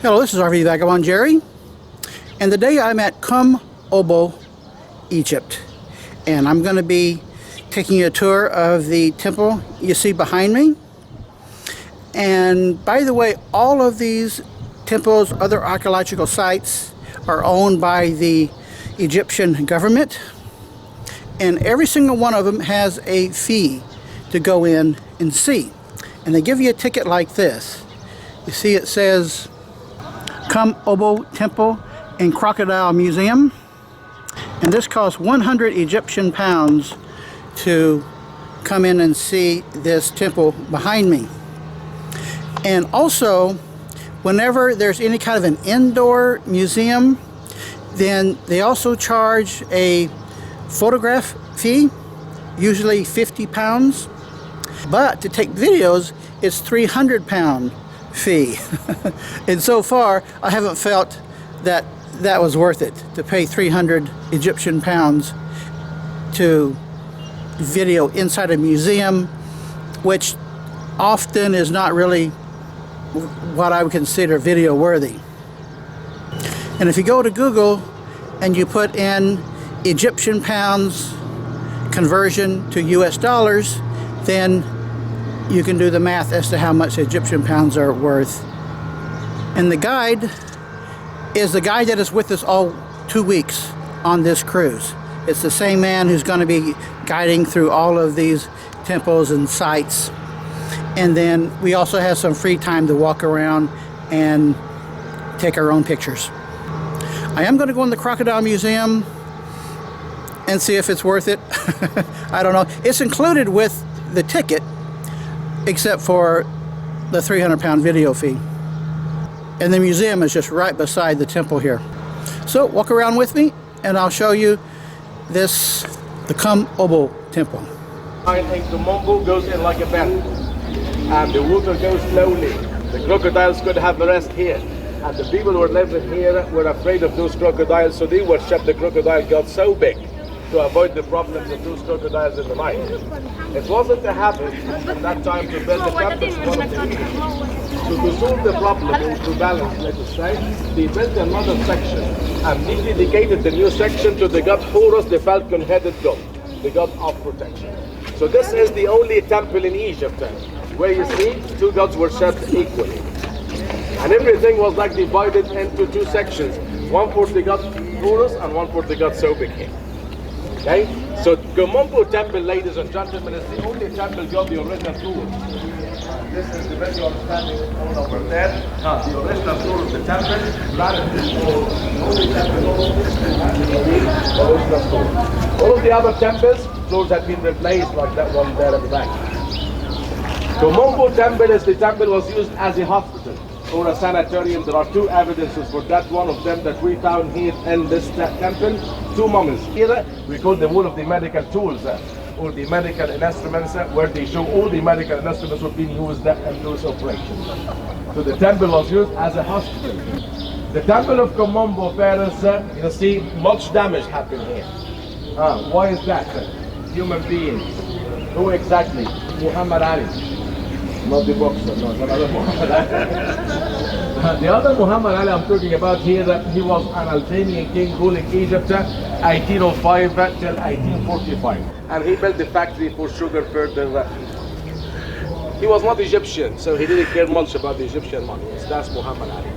Hello, this is RV Vagabond Jerry, and today I'm at Kom-Ombo, Egypt, and I'm going to be taking a tour of the temple you see behind me. And by the way, all of these temples, other archaeological sites, are owned by the Egyptian government, and every single one of them has a fee to go in and see. And they give you a ticket like this. You see it says Kom-Ombo Temple and Crocodile Museum, and this costs 100 Egyptian pounds to come in and see this temple behind me. And also, whenever there's any kind of an indoor museum, then they also charge a photograph fee, usually 50 pounds, but to take videos it's 300-pound fee. And so far I haven't felt that that was worth it, to pay 300 Egyptian pounds to video inside a museum, which often is not really what I would consider video worthy. And if you go to Google and you put in Egyptian pounds conversion to US dollars, then you can do the math as to how much Egyptian pounds are worth. And the guide is the guy that is with us all 2 weeks on this cruise. It's the same man who's going to be guiding through all of these temples and sites. And then we also have some free time to walk around and take our own pictures. I am going to go in the Crocodile Museum and see if it's worth it. I don't know. It's included with the ticket, except for the 300-pound video fee. And the museum is just right beside the temple here. So walk around with me and I'll show you the Kom-Ombo temple. And Kom-Ombo goes in like a bend, and the water goes slowly. The crocodiles could have a rest here, and the people who were living here were afraid of those crocodiles, so they worshipped the crocodile god so big to avoid the problems of those crocodiles in the night. It wasn't a habit at that time to build the temples. So to solve the problem, or to balance, let us say, they built another section and they dedicated the new section to the god Horus, the falcon-headed god, the god of protection. So this is the only temple in Egypt where you see two gods worshipped equally. And everything was like divided into two sections, one for the god Horus and one for the god Sobek. Okay? So Kom-Ombo temple, ladies and gentlemen, is the only temple got the original tour. This is the video I'm standing on over there. The original tour of the temple, granted this wall, the only temple the original tour. All of the other temples, floors have been replaced like that one there at the back. Kom-Ombo temple is the temple was used as a hospital or a sanitarium. There are two evidences for that. One of them that we found here in this temple, two mummies. Here we call the wall of the medical tools or the medical instruments, where they show all the medical instruments were being used in those operations. So the temple was used as a hospital. The temple of Kom-Ombo, Paris, you see much damage happened here. Why is that? Human beings. Who exactly? Muhammad Ali. Not the boxer, no, it's another Muhammad Ali. The other Muhammad Ali I'm talking about here, he was an Albanian king ruling Egypt 1805 till 1845. And he built the factory for sugar further. He was not Egyptian, so he didn't care much about the Egyptian money. That's Muhammad Ali.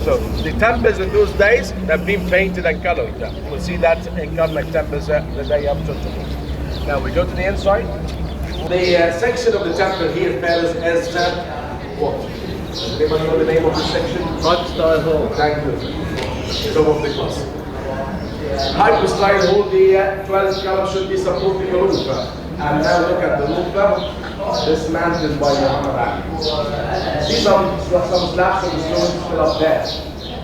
So the temples in those days have been painted and colored. You will see that in Karnak temples the day after tomorrow. Now we go to the inside. The section of the temple here, Paris, is what? Anybody know the name of the section? Crocodile Hall. Thank you. Some of the class. Hypostyle hall, the 12 columns should be supporting the roof. And now look at the roof, dismantled by Muhammad Ali. See some slabs of the stone still up there.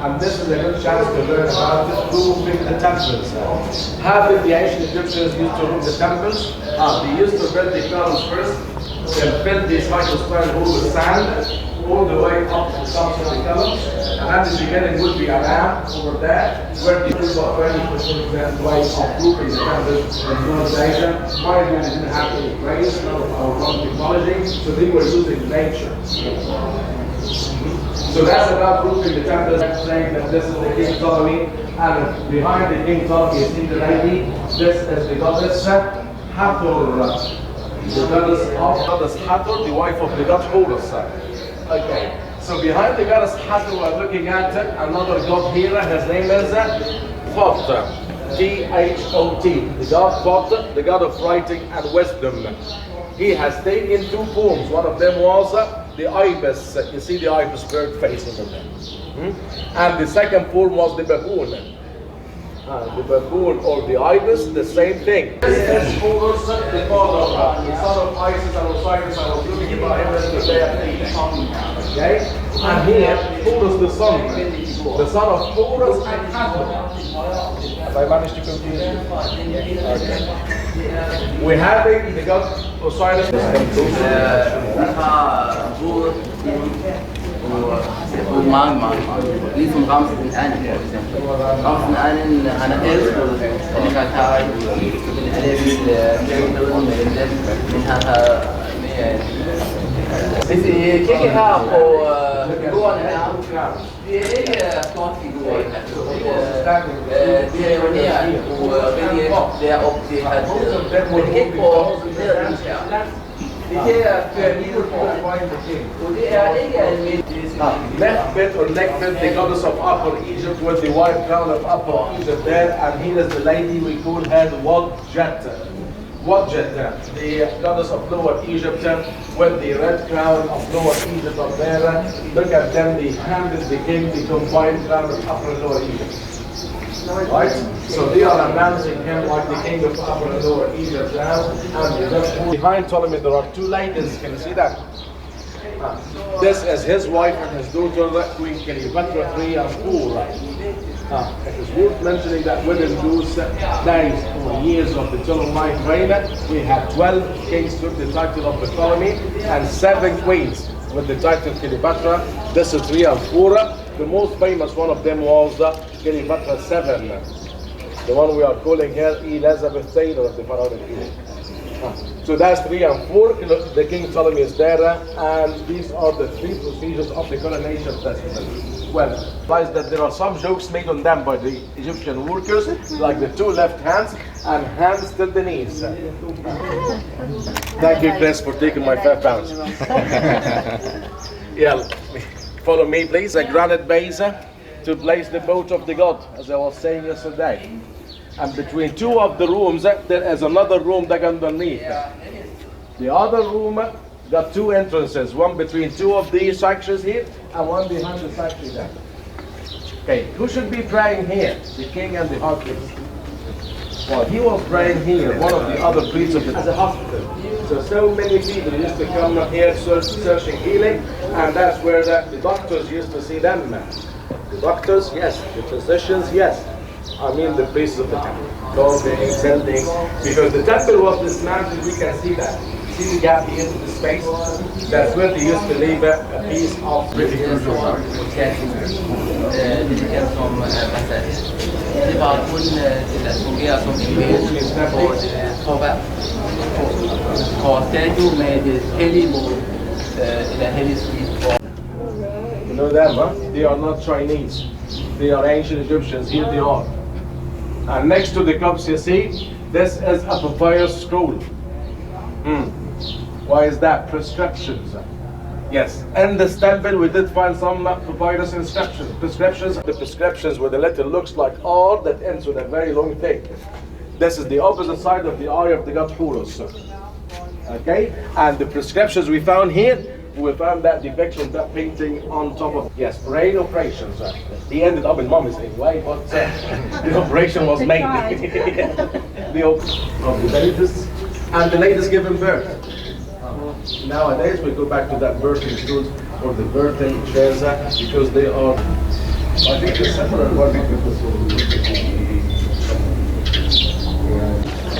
And this is a good chance to learn about roofing the temples. How did the ancient Egyptians used to roof the temples? They used to build the columns first, then fill these hypostyle hall with sand, all the way up to the tops of the columns. And at the beginning would be a ramp over there, where the people are ready for the way of roofing the temples in North Asia. Mind you, they didn't have any place or technology, so they were using nature. So that's about roofing the temple, saying that this is the King Ptolemy, and behind the King Ptolemy is in the lady. This is the goddess Hathor, the goddess Hathor, the wife of the god Horus. Okay, so behind the goddess Hathor we're looking at another god here. His name is Thot, T-H-O-T, the god Thot, the god of writing and wisdom. He has taken two forms. One of them was the ibis. You see the ibis bird facing of them. And the second form was the baboon. The baboon or the ibis, the same thing. This is Horus, the father, the son of Isis and Osiris. I was looking about him yesterday. Okay? And here, Horus the son of Horus and Hathor. Have I managed to confuse you? Okay. We're having the god Osiris. Ligesom Ramsen anden, for eksempel. Ramsen anden, han elsket Katar, han med dem, men han har mere. Hvis I kigger her på figurerne her, det er ikke flot figurer. Det er jo nær på relief, deroppe det her, men ikke på nederlands her. Det her pyramideform, og det er ikke almindeligt. Nekhbet or Nekhbet, the goddess of Upper Egypt, with the white crown of Upper Egypt there, and here is the lady we call her Wadjet. Wadjet, the goddess of Lower Egypt, with the red crown of Lower Egypt up there. Look at them, the hand is the king, the combined crown of Upper and Lower Egypt. Right? So they are announcing him like the king of Upper and Lower Egypt now. And behind Ptolemy there are two ladies, can you see that? This is his wife and his daughter, Queen Cleopatra 3 and 4. It is worth mentioning that within those days or years of the Ptolemaic reign, we had 12 kings took the title of Ptolemy and 7 queens with the title Cleopatra. This is 3 and 4. The most famous one of them was Cleopatra 7, the one we are calling here Elizabeth Taylor of the Pharaonic period. So that's 3 and 4. The King Ptolemy is there, and these are the 3 procedures of the coronation festival. Well, realize that there are some jokes made on them by the Egyptian workers, like the 2 left hands and hands till the knees. Thank you, Chris, for taking my £5. Yeah, follow me, please. A granite base to place the boat of the god, as I was saying yesterday. And between 2 of the rooms, there is another room that underneath. The other room got 2 entrances, one between 2 of these sections here, and one behind the section there. Okay, who should be praying here? The king and the high priest. Well, he was praying here, one of the other priests of as a hospital. So many people used to come here searching healing, and that's where the doctors used to see them. The doctors, yes. The physicians, yes. I mean the priests of the temple. Building, sending, because the temple was dismantled, we can see that. See the gap here into the space? That's where they used to leave a piece of British culture. Det var kun til at fungere som en base for statue med det hellige mål, eller hellige skib. You know them, huh? They are not Chinese. They are ancient Egyptians. Here they are. And next to the cups you see, this is a papyrus scroll. Why is that? Prescriptions. Yes, in this temple we did find some papyrus prescriptions. The prescriptions where the letter looks like R that ends with a very long thing. This is the opposite side of the eye of the god Horus. Okay, and the prescriptions we found here, we found that depiction, that painting on top of, yes, brain operations. He ended up in mummies anyway, but the operation was made. Of the ladies, and the ladies giving birth. Nowadays we go back to that birthing stools or the birthing chairs because they are, I think they're similar to what we do.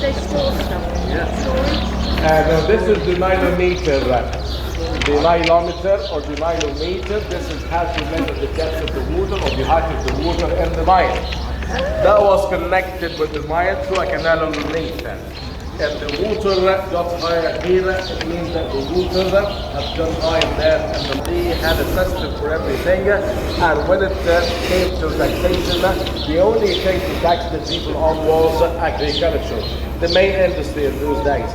They store stuff. Now this is the nilometer. The nilometer or the nilometer, this is how to measure the depth of the water or the height of the water in the Nile. That was connected with the Nile through a canal underneath. If the water got higher here, it means that the water has gone higher there, and they had a system for everything. And when it came to taxation, the only thing to tax the people on was agriculture, the main industry in those days.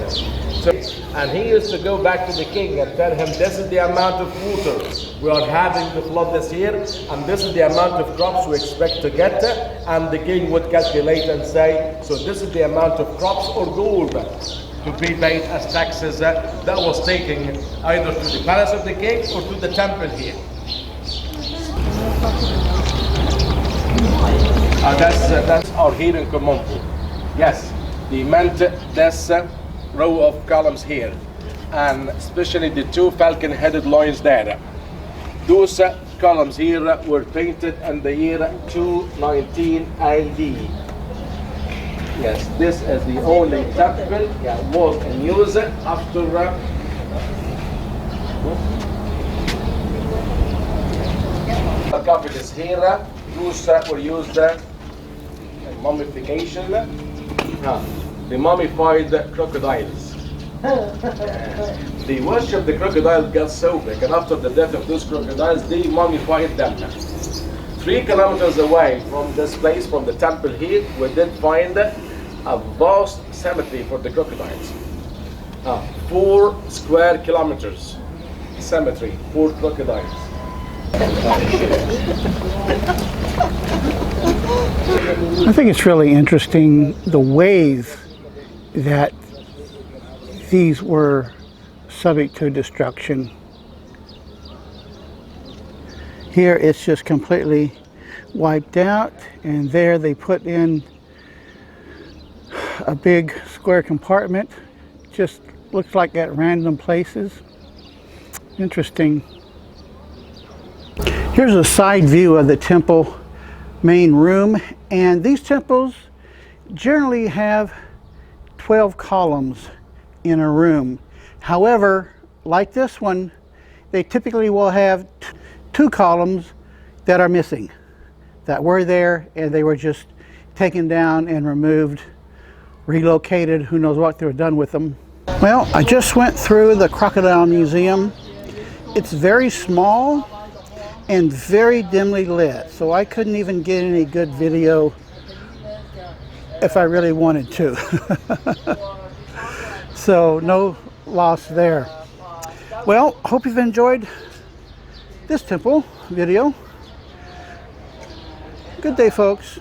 So, and he used to go back to the king and tell him, this is the amount of water we are having the flood this year, and this is the amount of crops we expect to get. And the king would calculate and say, so this is the amount of crops or gold to be paid as taxes that was taken either to the palace of the king or to the temple here. That's our here in Kom-Ombo. Yes, they meant this row of columns here, and especially the two falcon-headed lions there. Those columns here were painted in the year 219 AD. Yes, this is the only temple was in use after the sarcophagus here. Those were used in mummification. The mummified crocodiles. They worship the crocodile got so big, and after the death of those crocodiles, they mummified them. 3 kilometers away from this place, from the temple here, we did find a vast cemetery for the crocodiles. 4 square kilometers cemetery for crocodiles. I think it's really interesting the ways that these were subject to destruction. Here it's just completely wiped out, and there they put in a big square compartment. Just looks like at random places. Interesting. Here's a side view of the temple main room, and these temples generally have 12 columns in a room. However, like this one, they typically will have 2 columns that are missing, that were there and they were just taken down and removed, relocated. Who knows what they were done with them. Well, I just went through the Crocodile Museum. It's very small and very dimly lit, so I couldn't even get any good video if I really wanted to. So no loss there. Well, hope you've enjoyed this temple video. Good day, folks.